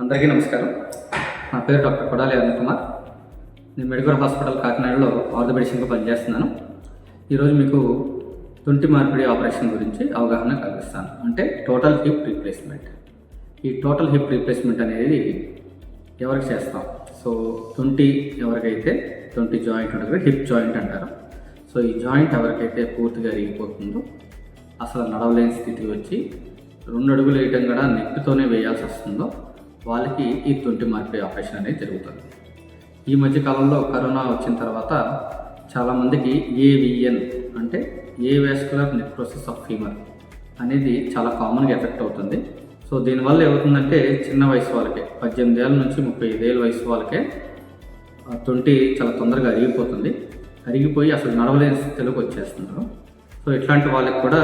అందరికీ నమస్కారం. నా పేరు డాక్టర్ కొడాలి అరుణ్ కుమార్. నేను మెడికల్ హాస్పిటల్ కాకినాడలో ఆర్థోపెడిషన్గా పనిచేస్తున్నాను. ఈరోజు మీకు తుంటి మార్పిడి ఆపరేషన్ గురించి అవగాహన కలిగిస్తాను. అంటే టోటల్ హిప్ రీప్లేస్మెంట్. ఈ టోటల్ హిప్ రీప్లేస్మెంట్ అనేది ఎవరికి చేస్తాం? సో తుంటి ఎవరికైతే తుంటి జాయింట్ ఉంటుంది, హిప్ జాయింట్ అంటారు. సో ఈ జాయింట్ ఎవరికైతే పూర్తిగా అరిగిపోతుందో, అసలు నడవలేని స్థితి వచ్చి 2 అడుగులు వేయటం కూడా నెప్పితోనే వేయాల్సి వస్తుందో వాళ్ళకి ఈ తుంటి మార్పిడి ఆపరేషన్ అనేది జరుగుతుంది. ఈ మధ్యకాలంలో కరోనా వచ్చిన తర్వాత చాలామందికి ఏవిఎన్ అంటే ఏవాస్కులర్ నెక్రోసిస్ ఆఫ్ ఫీమర్ అనేది చాలా కామన్గా ఎఫెక్ట్ అవుతుంది. సో దీనివల్ల ఏమవుతుందంటే చిన్న వయసు వాళ్ళకే 18 ఏళ్ళ నుంచి 35 ఏళ్ళ వయసు వాళ్ళకే తుంటి చాలా తొందరగా అరిగిపోయి అసలు నడవలేని స్థితిలోకి వచ్చేస్తున్నారు. సో ఇట్లాంటి వాళ్ళకి కూడా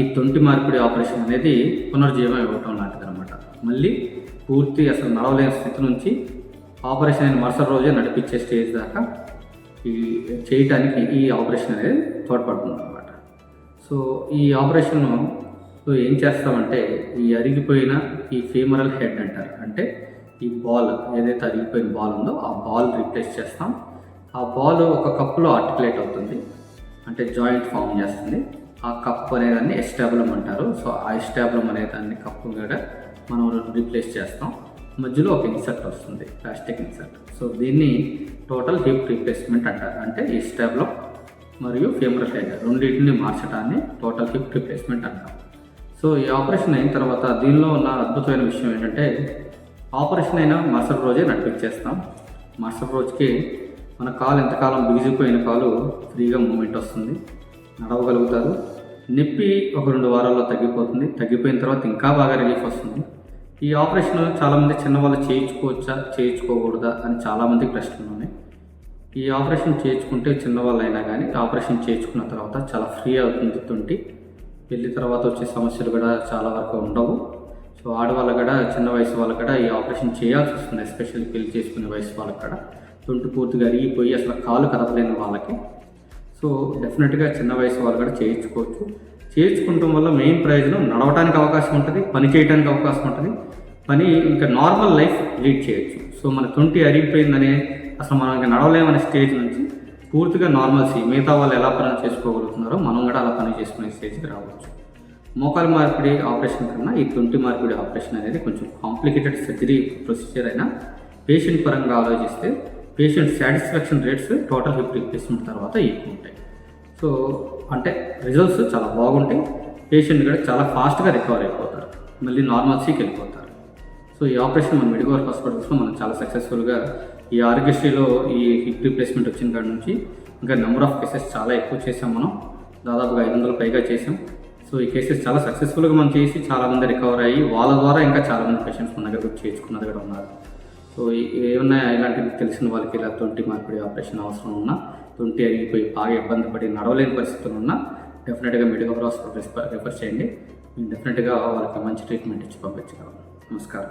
ఈ తుంటి మార్పిడి ఆపరేషన్ అనేది పునర్జీవం ఇవ్వటం లాంటిది అనమాట. మళ్ళీ పూర్తి అసలు నడవలేని స్థితి నుంచి ఆపరేషన్ అయిన మరుసటి రోజే నడిపించే స్టేజ్ దాకా ఈ చేయటానికి ఈ ఆపరేషన్ అనేది తోడ్పడుతుంది అనమాట. సో ఈ ఆపరేషన్ ఏం చేస్తామంటే ఈ అరిగిపోయిన ఈ ఫీమరల్ హెడ్ అంటారు. అంటే ఈ బాల్ ఏదైతే అరిగిపోయిన బాల్ ఉందో ఆ బాల్ రీప్లేస్ చేస్తాం. ఆ బాల్ ఒక కప్పులో ఆర్టికులేట్ అవుతుంది, అంటే జాయింట్ ఫామ్ చేస్తుంది. ఆ కప్ అనేదాన్ని ఎస్టాబులం అంటారు. సో ఆ ఎస్టాబులం అనేదాన్ని కప్పు కూడా మనం రీప్లేస్ చేస్తాం. మధ్యలో ఒక ఇన్సర్ట్ వస్తుంది, ప్లాస్టిక్ ఇన్సర్ట్. సో దీన్ని టోటల్ హిప్ రీప్లేస్మెంట్ అంటారు. అంటే ఎస్టాబులం మరియు ఫీమరల్ హెడ్ రెండింటిని మార్చడాన్ని టోటల్ హిప్ రీప్లేస్మెంట్ అంటాం. సో ఈ ఆపరేషన్ అయిన తర్వాత దీనిలో ఉన్న అద్భుతమైన విషయం ఏంటంటే ఆపరేషన్ అయినా మరుసటి రోజే నడిపించేస్తాం. మరుసటి రోజుకి మన కాలు ఎంతకాలం బిగిసిపోయిన కాలు ఫ్రీగా మూమెంట్ వస్తుంది, నడవగలుగుతారు. నొప్పి ఒక 2 వారాల్లో తగ్గిపోతుంది. తగ్గిపోయిన తర్వాత ఇంకా బాగా రిలీఫ్ వస్తుంది. ఈ ఆపరేషన్ చాలామంది చిన్నవాళ్ళు చేయించుకోవచ్చా చేయించుకోకూడదా అని చాలామందికి ప్రశ్నలు ఉన్నాయి. ఈ ఆపరేషన్ చేయించుకుంటే చిన్నవాళ్ళు అయినా కానీ ఆపరేషన్ చేయించుకున్న తర్వాత చాలా ఫ్రీ అవుతుంది తుంటి. పెళ్లి తర్వాత వచ్చే సమస్యలు కూడా చాలా వరకు ఉండవు. సో ఆడవాళ్ళు కూడా చిన్న వయసు వాళ్ళకు కూడా ఈ ఆపరేషన్ చేయాల్సి వస్తుంది. ఎస్పెషల్లీ పెళ్లి చేసుకునే వయసు వాళ్ళకి కూడా తుంటి పూర్తిగా అరిగిపోయి అసలు కాలు కదపలేని వాళ్ళకి. సో డెఫినెట్గా చిన్న వయసు వాళ్ళు కూడా చేయించుకోవచ్చు. చేయించుకోవటం వల్ల మెయిన్ ప్రయోజనం నడవడానికి అవకాశం ఉంటుంది, పని చేయడానికి అవకాశం ఉంటుంది, పని ఇంకా నార్మల్ లైఫ్ లీడ్ చేయొచ్చు. సో మన తుంటి అరిగిపోయిందనే అసలు మనం ఇంకా నడవలేమనే స్టేజ్ నుంచి పూర్తిగా నార్మల్సీ మిగతా వాళ్ళు ఎలా పని చేసుకోగలుగుతున్నారో మనం కూడా అలా పని చేసుకునే స్టేజ్కి రావచ్చు. మోకాలు మార్పిడి ఆపరేషన్ కన్నా ఈ తుంటి మార్పిడి ఆపరేషన్ అనేది కొంచెం కాంప్లికేటెడ్ సర్జరీ ప్రొసీజర్ అయినా పేషెంట్ పరంగా ఆలోచిస్తే patient satisfaction rates total hip replacement తర్వాత ఎక్కువ ఉంటాయి. సో అంటే రిజల్ట్స్ చాలా బాగుంటాయి. పేషెంట్ కూడా చాలా ఫాస్ట్గా రికవర్ అయిపోతారు, మళ్ళీ నార్మల్సీకి వెళ్ళిపోతారు. సో ఈ ఆపరేషన్ మన మెడికల్ హాస్పిటల్స్లో మనం చాలా సక్సెస్ఫుల్గా ఈ ఆరోగ్యశ్రీలో ఈ హిప్ రీప్లేస్మెంట్ వచ్చిన కాడ నుంచి ఇంకా నెంబర్ ఆఫ్ కేసెస్ చాలా ఎక్కువ చేసాం. మనం దాదాపుగా 500 పైగా చేసాం. సో ఈ కేసెస్ చాలా సక్సెస్ఫుల్గా మనం చేసి చాలామంది రికవర్ అయ్యి వాళ్ళ ద్వారా ఇంకా చాలామంది పేషెంట్స్ మన దగ్గర చేర్చుకున్నది కూడా ఉన్నారు. సో ఏమన్నా ఇలాంటివి తెలిసిన వాళ్ళకి ఇలా తుంటి మార్పిడి ఆపరేషన్ అవసరం ఉన్నా, తుంటి అరిగిపోయి బాగా ఇబ్బంది పడి నడవలేని పరిస్థితులు ఉన్నా డెఫినెట్గా మెడికల్ హాస్పిటల్ రిఫర్ చేయండి. మేము డెఫినెట్గా వాళ్ళకి మంచి ట్రీట్మెంట్ ఇచ్చి పంపించగలం. నమస్కారం.